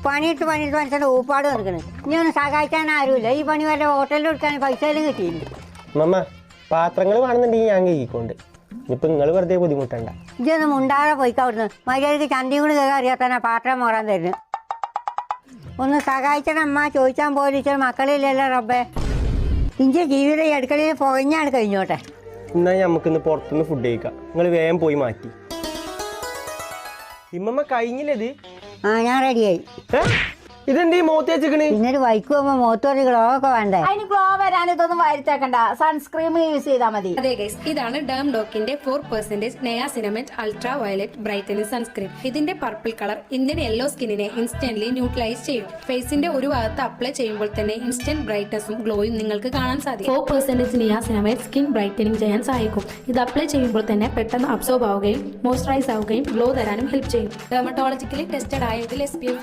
പണിയിട്ട് മനുഷ്യൻ്റെ ഊപ്പാട് നിൽക്കുന്നത്. ഇനി ഒന്ന് സഹായിക്കാൻ ആരുമില്ല. ഈ പണി വല്ല ഹോട്ടലിൽ കൊടുക്കാൻ പൈസ എല്ലാം കിട്ടിയില്ല. മമ്മ പാത്രങ്ങൾ വേണമെന്നുണ്ടെങ്കിൽ ഞാൻ കഴിക്കൊണ്ട്. ഇപ്പൊ നിങ്ങൾ വെറുതെ ബുദ്ധിമുട്ടണ്ട. ഇതൊന്നും ഉണ്ടാകാതെ പോയിക്കാ അവിടുന്ന്. മര്യാദക്ക് ചന്തിയും കൂടി കേൾക്കാൻ അറിയാത്തന്നെ പാത്രം മോറാൻ തരുന്നു. ഒന്ന് സഹായിച്ചണം അമ്മ. ചോദിച്ചാൽ പോലും ഇച്ചിരി മക്കളില്ലല്ലോ റബ്ബേ. ഇഞ്ചി ജീവിതം ഈ അടുക്കളയിൽ പുകഞ്ഞാണ് കഴിഞ്ഞോട്ടെ. എന്നാ നമുക്കിന്ന് പുറത്തുനിന്ന് ഫുഡ് കഴിക്കാം. നിങ്ങൾ വേഗം പോയി മാറ്റി. ഇമ്മമ്മ കഴിഞ്ഞില്ലത്? ഞാൻ റെഡിയായി. ഇതെന്തീ മോത്തി വെച്ചിക്കണ്? പിന്നൊരു വൈക്ക് പോകുമ്പോ മോത്തോറി ഗ്ലോ ഒക്കെ വേണ്ടേ? അതിന് ഗ്ലോ വരാൻ ഇതൊന്നും വരുത്തേക്കണ്ട. സൺസ്ക്രീം യൂസ് ചെയ്താൽ മതി. അതെ ഗൈസ്, ഇതാണ് ഡേം ഡോക്കിന്റെ 4% niacinamide ultra violet brightening sunscreen. ഇതിന്റെ പർപ്പിൾ കളർ ഇന്ത്യൻ യെല്ലോ സ്കിന്നിനെ ഇൻസ്റ്റന്റ്ലി ന്യൂട്രലൈസ് ചെയ്യും. ഫേസിന്റെ ഒരു ഭാഗത്ത് അപ്ലൈ ചെയ്യുമ്പോൾ തന്നെ ഇൻസ്റ്റന്റ് ബ്രൈറ്റ്നസും ഗ്ലോയും നിങ്ങൾക്ക് കാണാൻ സാധിക്കും. 4% നയാസിനമൈറ്റ് സ്കിൻ ബ്രൈറ്റനിങ് ചെയ്യാൻ സഹായിക്കും. ഇത് അപ്ലൈ ചെയ്യുമ്പോൾ തന്നെ പെട്ടെന്ന് അബ്സോർബ് ആവുകയും മോയ്സ്ചറൈസ് ആവുകയും ഗ്ലോ തരാനും ഹെൽപ്പ് ചെയ്യും. ഡെർമറ്റോളജിക്കലി ടെസ്റ്റഡ് ആയ ഇതിൽ SPF